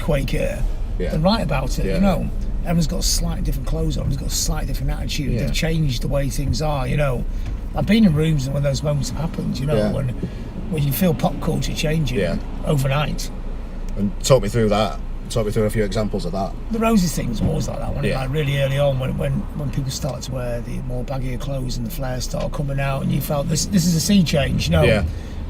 Quaker, then write about it. You know, everyone's got slightly different clothes on. Everyone's got a slightly different attitude. They've changed the way things are. You know, I've been in rooms when those moments have happened. You know, when you feel pop culture changing overnight. And talk me through that. Talk me through a few examples of that. The Roses thing was always like that. Like really early on, when people started to wear the more baggier clothes and the flares started coming out, and you felt this is a sea change. You know,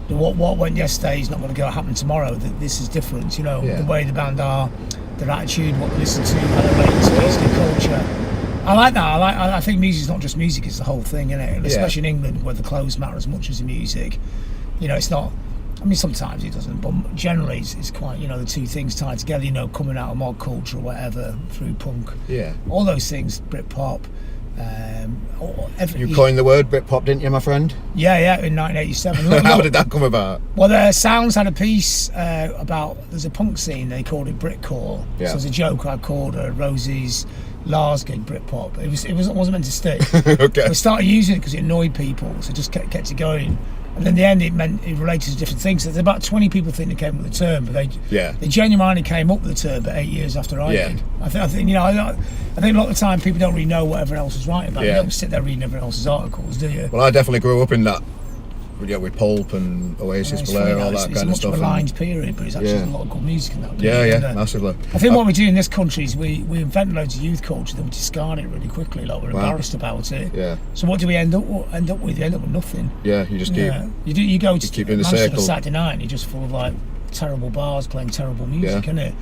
what went yesterday is not going to go happen tomorrow. This is different. You know, the way the band are, their attitude, what they listen to, how they relate to music and culture. I like that. I think music's not just music; it's the whole thing, isn't it? And especially in England, where the clothes matter as much as the music. You know, it's not. I mean, sometimes it doesn't, but generally it's quite, you know, the two things tied together, you know, coming out of mod culture or whatever, through punk. Yeah. All those things, Britpop. You coined the word Britpop, didn't you, my friend? Yeah, in 1987. How did that come about? Well, the Sounds had a piece about, there's a punk scene, they called it Britcore. Yeah. So as a joke, I called Rosie's Lars gig Britpop. It wasn't meant to stick. Okay. We started using it because it annoyed people, so just kept it going. And in the end, it related to different things. So there's about 20 people think they came up with the term, but they genuinely came up with the term, but 8 years after I did. I think you know, I think a lot of the time people don't really know what everyone else is writing about. You don't sit there reading everyone else's articles, do you? Well, I definitely grew up in that. With Pulp and Oasis, Blair, all that kind of stuff. It's much of a maligned period, but it's actually a lot of good music in that period. Yeah, massively. I think what we do in this country is we invent loads of youth culture, then we discard it really quickly. Like we're embarrassed about it. Yeah. So what do we end up with? You end up with nothing. Yeah, you just keep. You go to keep in the circle. On Saturday night, and you're just full of like terrible bars playing terrible music, isn't it?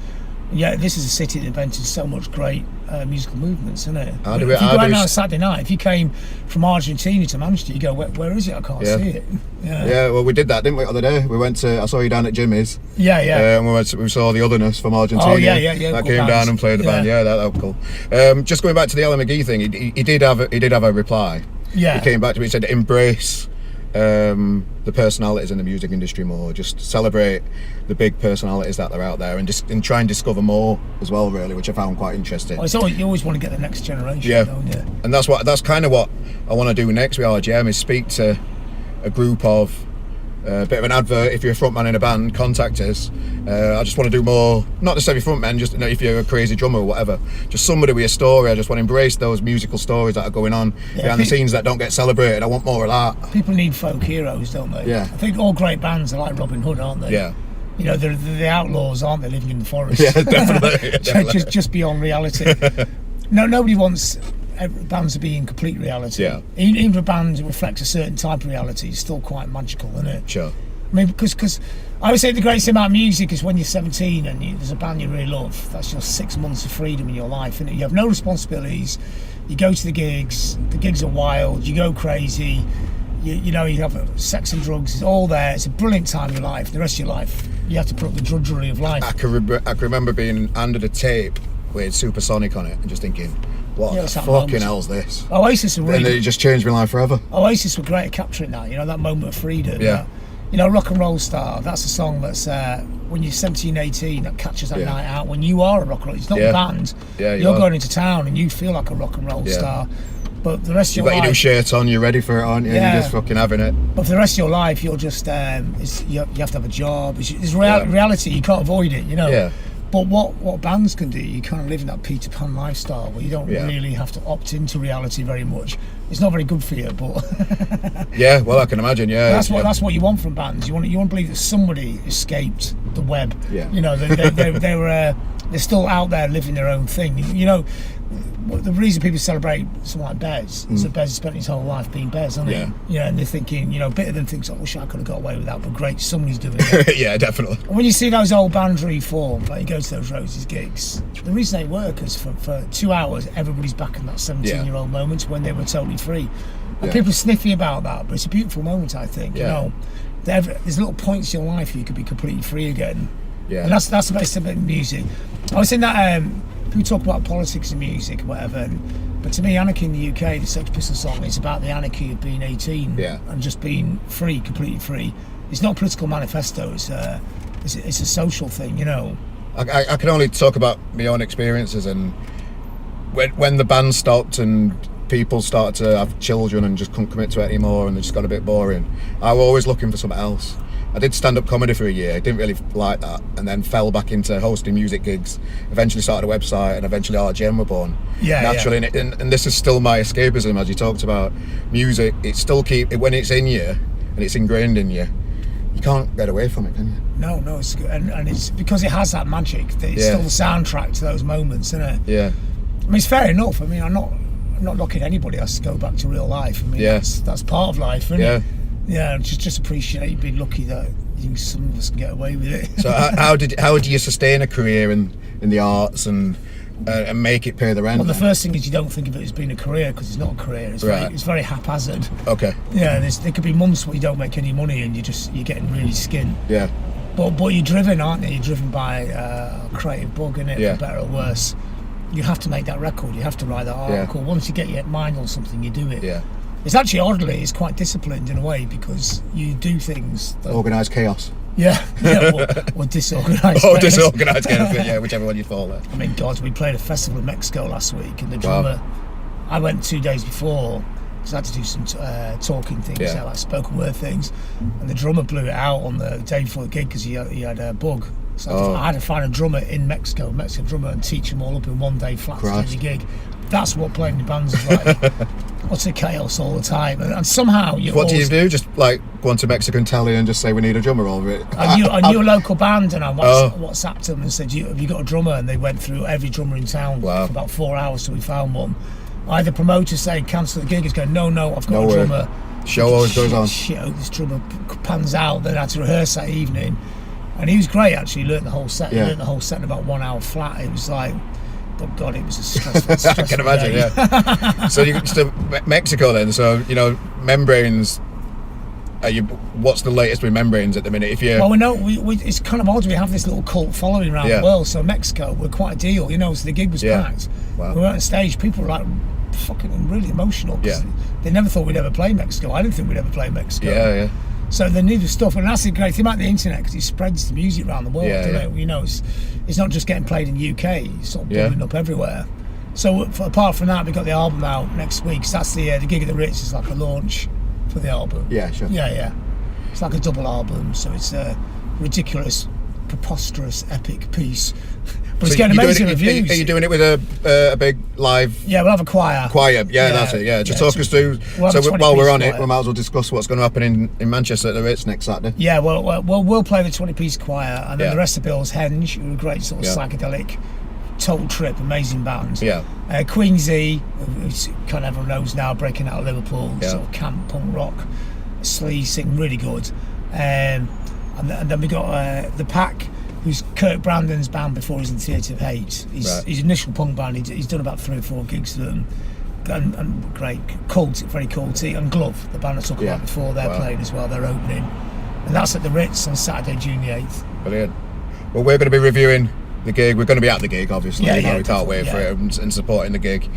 Yeah, this is a city that invented so much great musical movements, isn't it? If you go out on a Saturday night, if you came from Argentina to Manchester, you go, where is it? I can't see it. Yeah, well, we did that, didn't we, the other day? We went to, I saw you down at Jimmy's. Yeah. And we saw the Otherness from Argentina. Oh, yeah. That came down and played the band. Yeah, that was cool. Just going back to the Ellen McGee thing, he did have a reply. Yeah. He came back to me and said, embrace the personalities in the music industry more, just celebrate the big personalities that are out there, and try and discover more as well, really, which I found quite interesting. Well, you always want to get the next generation, don't you? And that's kind of what I want to do next with RGM, is speak to a group of a bit of an advert. If you're a frontman in a band, contact us. I just want to do more, not necessarily frontman, just if you're a crazy drummer or whatever, just somebody with a story. I just want to embrace those musical stories that are going on behind the scenes that don't get celebrated. I want more of that. People need folk heroes, don't they? Yeah. I think all great bands are like Robin Hood, aren't they? Yeah. You know, they're the outlaws, aren't they, living in the forest? Yeah, definitely. just beyond reality. Nobody wants bands to be in complete reality. Yeah. Even if a band reflects a certain type of reality, it's still quite magical, isn't it? Sure. I mean, because I would say the greatest thing about music is when you're 17 and there's a band you really love, that's your 6 months of freedom in your life, isn't it? You have no responsibilities, you go to the gigs are wild, you go crazy, you know, you have sex and drugs, it's all there, it's a brilliant time in your life. The rest of your life, you have to put up the drudgery of life. I can remember being handed a tape with Supersonic on it and just thinking, what the fucking hell's this? Oasis were really... And it just changed my life forever. Oasis were great at capturing that, you know, that moment of freedom. Yeah. You know, Rock and Roll Star, that's a song that's, when you're 17, 18, that catches that night out. When you are a rock and roll, it's not the band. Yeah, you're going into town and you feel like a rock and roll star. But the rest of your life... You've got your new shirt on, you're ready for it, aren't you? Yeah. You're just fucking having it. But for the rest of your life, you're just, you have to have a job. It's reality, you can't avoid it, you know? Yeah. But what bands can do, you kind of live in that Peter Pan lifestyle where you don't really have to opt into reality very much. It's not very good for you, but yeah, well, I can imagine. Yeah, that's what you want from bands. You want to believe that somebody escaped the web. Yeah, you know, they're still out there living their own thing. You know, the reason people celebrate someone like Bez is that Bez has spent his whole life being Bez, hasn't he? Yeah, and they're thinking, you know, a bit of them thinks, I wish I could have got away with that, but great, somebody's doing it. Yeah, definitely. And when you see those old bands reform, like you go to those Roses gigs, the reason they work is for 2 hours, everybody's back in that 17-year-old moment when they were totally free. And people are sniffy about that, but it's a beautiful moment, I think. You know, there's little points in your life you could be completely free again. Yeah. And that's the best thing about music. I was saying that people talk about politics and music, whatever, but to me, Anarchy in the UK, the Sex Pistols song, is about the anarchy of being 18 and just being free, completely free. It's not a political manifesto. It's a social thing, you know. I can only talk about my own experiences, and when the band stopped and people started to have children and just couldn't commit to it anymore, and they just got a bit boring, I was always looking for something else. I did stand-up comedy for a year. Didn't really like that, and then fell back into hosting music gigs. Eventually started a website, and eventually RGM were born. Naturally. And this is still my escapism, as you talked about. Music, it still when it's in you and it's ingrained in you. You can't get away from it, can you? No, it's good, and it's because it has that magic. That it's still the soundtrack to those moments, isn't it? Yeah. I mean, it's fair enough. I mean, I'm not knocking anybody has to go back to real life. I mean, that's part of life, isn't it? Yeah, just appreciate being lucky that some of us can get away with it. So how do you sustain a career in the arts and make it pay the rent? Well, the first thing is you don't think of it as being a career, because it's not a career. It's very haphazard. Okay. Yeah, there could be months where you don't make any money and you're getting really skint. Yeah. But you're driven, aren't you? You're driven by a creative bug, innit? For better or worse. You have to make that record. You have to write that article. Once you get your mind on something, you do it. Yeah. It's actually it's quite disciplined in a way, because you do things. Organised chaos. Yeah, or disorganised. Or disorganised chaos, whichever one you fall at. I mean, God, we played a festival in Mexico last week, and the drummer, I went 2 days before, because I had to do some talking things, like spoken word things, and the drummer blew it out on the day before the gig because he had a bug. So I had to find a drummer in Mexico, Mexican drummer, and teach them all up in 1 day flat to do the gig. That's what playing in bands is like. Utter chaos all the time, and somehow you. What do you do? Just like go onto Mexican telly and just say we need a drummer over it. I knew a local band, and I WhatsApped them and said, "Have you got a drummer?" And they went through every drummer in town for about 4 hours till we found one. Either promoters saying cancel the gig, is going, no, I've got a drummer. Show always goes on. This drummer pans out. Then I had to rehearse that evening, and he was great actually. He learnt the whole set. He learnt the whole set in about 1 hour flat. It was like. Oh God, it was a stressful I can imagine, day. So Mexico then. So membranes. What's the latest with membranes at the minute? Well, we know it's kind of odd. We have this little cult following around the world. So Mexico, we're quite a deal. So the gig was packed. Wow. We were on stage. People were like fucking really emotional. Because they never thought we'd ever play Mexico. I didn't think we'd ever play Mexico. Yeah. So they knew the stuff, and that's the great thing about the internet, because it spreads the music around the world. It's not just getting played in the UK; it's sort of bubbling up everywhere. So apart from that, we got the album out next week. So that's the gig at the Reyt is like a launch for the album. Yeah, sure. Yeah. It's like a double album, so it's a ridiculous, preposterous, epic piece. But it's getting amazing reviews. Are you doing it with a big live? Yeah, we'll have a choir. That's it. Yeah, just talk us through. So while we're on it, we might as well discuss what's going to happen in Manchester at the Reyt next Saturday. Yeah, well, we'll play the 20-piece choir, and then the rest of the bill's Henge, who are a great sort of psychedelic, total trip, amazing band. Yeah. Queen Z, who kind of everyone knows now, breaking out of Liverpool, sort of camp punk rock, sleaze, sing really good. And then we got the Pack, who's Kirk Brandon's band before he's in Theatre of Hate. His initial punk band, he's done about 3 or 4 gigs for them. And great, very culty. And Glove, the band I talked about before, they're playing as well, they're opening. And that's at the Reyt on Saturday, June the 8th. Brilliant. Well, we're going to be reviewing the gig. We're going to be at the gig, obviously. We can't wait for it and supporting the gig.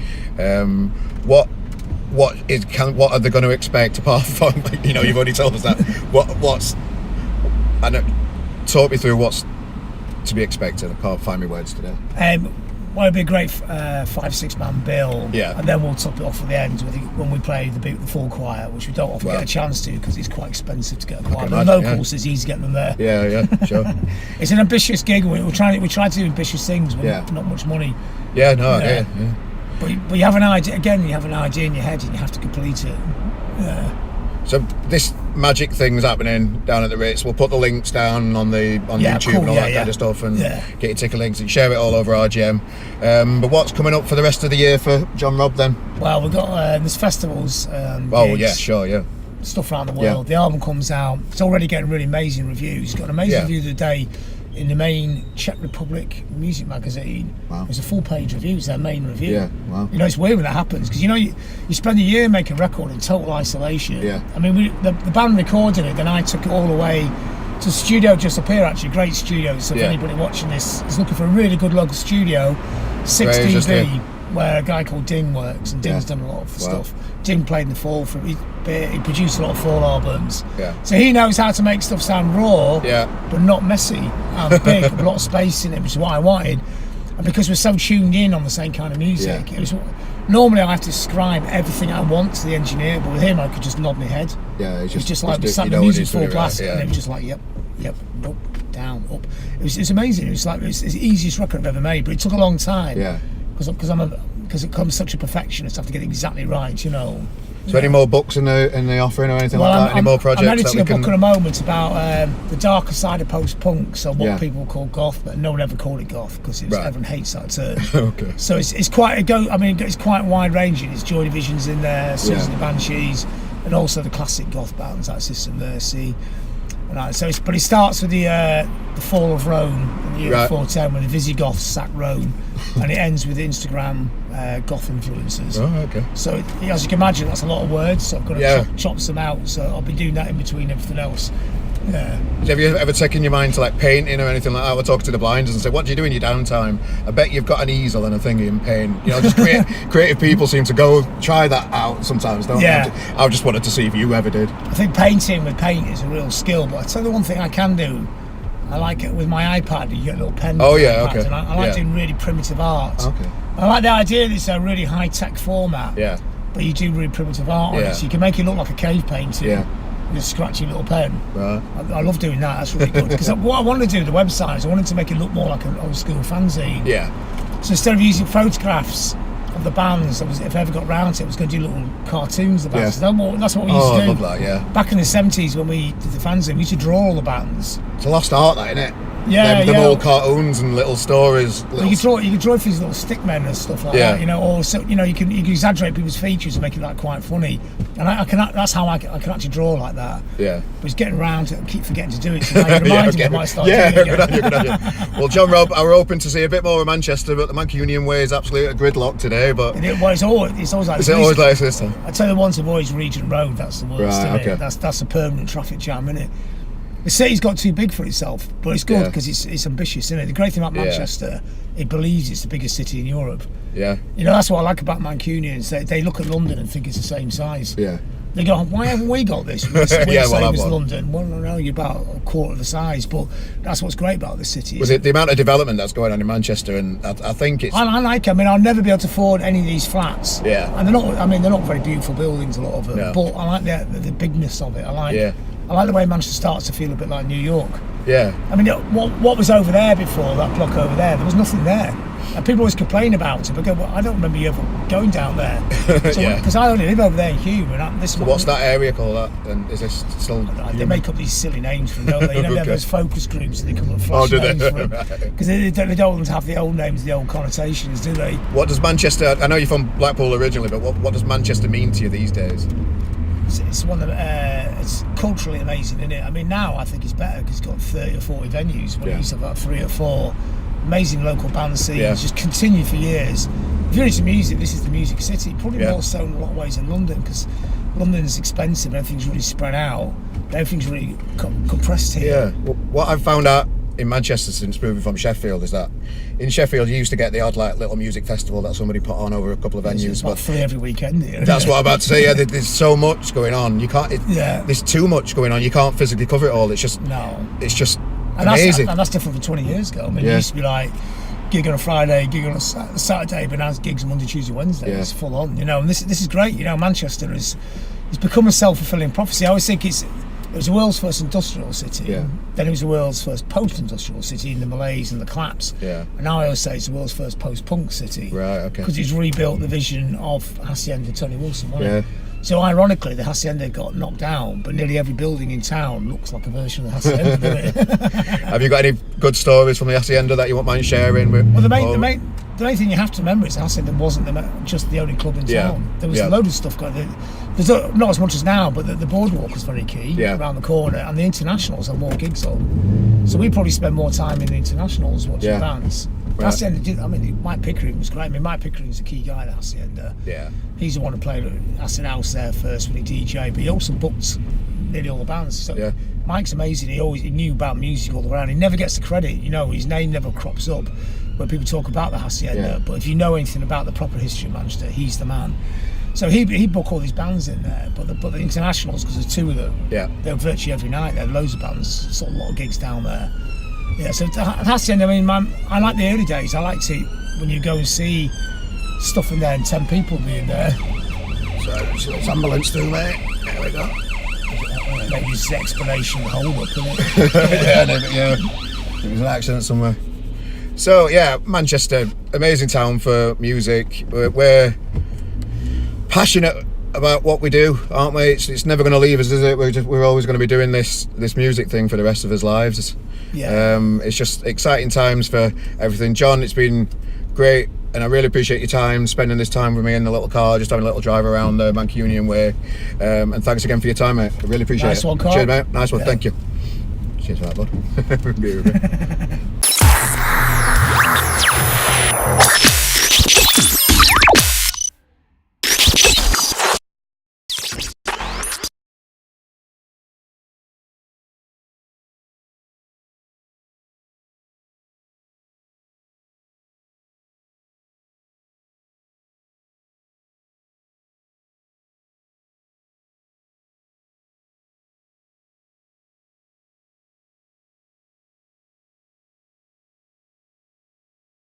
What are they going to expect apart from, you've already told us that. Talk me through what's to be expected. I can't find my words today. Well, it'd be a great 5-6 man bill, and then we'll top it off at the end when we play the full choir, which we don't often get a chance to because it's quite expensive to get a choir. The locals, it's easy to get them there. Yeah, sure. It's an ambitious gig. We try to do ambitious things with not much money. Yeah. But you have an idea. Again, you have an idea in your head, and you have to complete it. Yeah. So this magic thing's happening down at the Reyt. We'll put the links down on YouTube and all that kind of stuff, and get your ticket links and share it all over RGM. But what's coming up for the rest of the year for John Robb then? Well, we've got there's festivals. Gigs, stuff around the world. The album comes out. It's already getting really amazing reviews. It's got an amazing review of the day in the main Czech Republic music magazine. Wow. There's a full-page review. It's their main review. Yeah, wow. It's weird when that happens because you spend a year making a record in total isolation. Yeah. I mean, the band recorded it, then I took it all away to the studio just up here. Actually, great studio. So if anybody watching this is looking for a really good local studio, 6dB, where a guy called Ding works, and Ding's done a lot of stuff. Ding played in the Fall he produced a lot of Fall albums. Yeah. So he knows how to make stuff sound raw, but not messy and big, with a lot of space in it, which is what I wanted. And because we're so tuned in on the same kind of music, Normally I have to describe everything I want to the engineer, but with him I could just nod my head. Yeah, it's just like sat the music full blast, and it was just like, yep, up, down, up. It's amazing. It's the easiest record I've ever made, but it took a long time. Yeah. Because it comes such a perfectionist, I have to get it exactly right, So any more books in the offering or anything like that? Any more projects? I'm editing a book at the moment about the darker side of post-punk, so what people call goth, but no one ever called it goth because everyone hates that term. Okay. So it's quite it's quite wide-ranging. It's Joy Division's in there, Susan the Banshees, and also the classic goth bands like Sister Mercy. But it starts with the fall of Rome in the year 410 when the Visigoths sacked Rome, and it ends with Instagram goth influences. Oh, okay. So as you can imagine, that's a lot of words. So I've got to chop some out. So I'll be doing that in between everything else. Yeah. Have you ever taken your mind to like painting or anything like that? We're talking to the blinders and say, "What do you do in your downtime?" I bet you've got an easel and a thingy and paint. Just creative people seem to go try that out sometimes, don't they? I just wanted to see if you ever did. I think painting with paint is a real skill, but I tell you one thing I can do. I like it with my iPad. You get a little pen. Oh yeah, okay. And I like doing really primitive art. Okay. I like the idea that it's a really high-tech format. Yeah. But you do really primitive art on it, so you can make it look like a cave painting. Yeah. With a scratchy little pen. Right. I love doing that. That's really good. Because what I wanted to do with the website is I wanted to make it look more like an old school fanzine. Yeah. So instead of using photographs of the bands, if I ever got round to it, I was going to do little cartoons of the bands. Yeah. That's what we used to do. I love that, yeah. Back in the 70s when we did the fanzine, we used to draw all the bands. It's a lost art, that, isn't it? Yeah, them old cartoons and little stories. Well, you can draw these little stick men and stuff like that, or so, you can exaggerate people's features and make it like quite funny. And that's how I can actually draw like that. Yeah. But it's getting around to it. I keep forgetting to do it. So now you remind me I might start doing it. Good idea. Well, John Robb, I were hoping to see a bit more of Manchester, but the Mancunian way is absolute a gridlock today. But it's always like this. Is it always like this time? I tell you, once avoids Regent Road. That's the worst. Right, okay. That's a permanent traffic jam, isn't it? The city's got too big for itself, but it's good because it's ambitious, isn't it? The great thing about Manchester, it believes it's the biggest city in Europe. Yeah. That's what I like about Mancunians. They look at London and think it's the same size. Yeah. They go, why haven't we got this? We're the same as London. Well, no, you're about a quarter of the size, but that's what's great about the city. Was it the amount of development that's going on in Manchester? And I think it's... I like it. I mean, I'll never be able to afford any of these flats. Yeah. And they're not very beautiful buildings, a lot of them. No. But I like the bigness of it. I like the way Manchester starts to feel a bit like New York. Yeah. I mean, what was over there before, that block over there was nothing there. And people always complain about it, but go, well, I don't remember you ever going down there. Because I only live over there in Hume. What's that area called? And is this still... They make up these silly names for them, don't they? They have those focus groups and they come up with flash names for them. Because they don't want to have the old names, the old connotations, do they? What does Manchester... I know you're from Blackpool originally, but what does Manchester mean to you these days? It's one of it's culturally amazing, isn't it? I mean, now I think it's better because it's got 30 or 40 venues. When it used to have about 3 or 4. Amazing local band scenes, just continue for years. If you're into music, this is the music city. Probably more so in a lot of ways than London, because London's expensive, everything's really spread out, everything's really compressed here. Yeah, well, what I've found out in Manchester since moving from Sheffield is that in Sheffield you used to get the odd little music festival that somebody put on over a couple of venues. It's about 3 every weekend. That's what I'm about to say. Yeah, there's so much going on. You can't. There's too much going on. You can't physically cover it all. It's just amazing. And that's different from 20 years ago. I mean, it used to be like gig on a Friday, gig on a Saturday, but now it's gigs Monday, Tuesday, Wednesday. It's full on, and this is great. Manchester it's become a self-fulfilling prophecy. I always think it was the world's first industrial city. Yeah. Then it was the world's first post-industrial city in the Malays and the Claps. Yeah. And now I always say it's the world's first post-punk city. Right. Okay. Because it's rebuilt the vision of Hacienda Tony Wilson, wasn't it? So ironically, the Hacienda got knocked down, but nearly every building in town looks like a version of the Hacienda, doesn't it? Have you got any good stories from the Hacienda that you won't mind sharing with? Well, the main thing you have to remember is the Hacienda wasn't just the only club in town. There was a load of stuff going on. There's not as much as now, but the boardwalk was very key around the corner, and the internationals have more gigs on. So we probably spend more time in the internationals watching bands. Right. Hacienda, Mike Pickering was great. Mike Pickering's a key guy at Hacienda. Yeah. He's the one who played Acid House there first when he DJ'd, but he also booked nearly all the bands. So Mike's amazing. He knew about music all around. He never gets the credit. His name never crops up when people talk about the Hacienda. But if you know anything about the proper history of Manchester, he's the man. So he booked all these bands in there, but the internationals, because there's 2 of them, they're virtually every night. There are loads of bands, a lot of gigs down there. Yeah, so Hacienda, I like the early days. I like to, when you go and see stuff in there and 10 people being there. So there's ambulance through there. There we go. Maybe it's the explanation hold up, isn't it? Yeah. There was an accident somewhere. So yeah, Manchester, amazing town for music. We're passionate about what we do, aren't we? It's never going to leave us, is it? We're always going to be doing this music thing for the rest of our lives. Yeah. It's just exciting times for everything. John, it's been great, and I really appreciate your time, spending this time with me in the little car, just having a little drive around the Mancunian Way. And thanks again for your time, mate. I really appreciate it. Nice one, Carl. Cheers, mate. Nice one. Yeah. Thank you. Cheers for that, bud.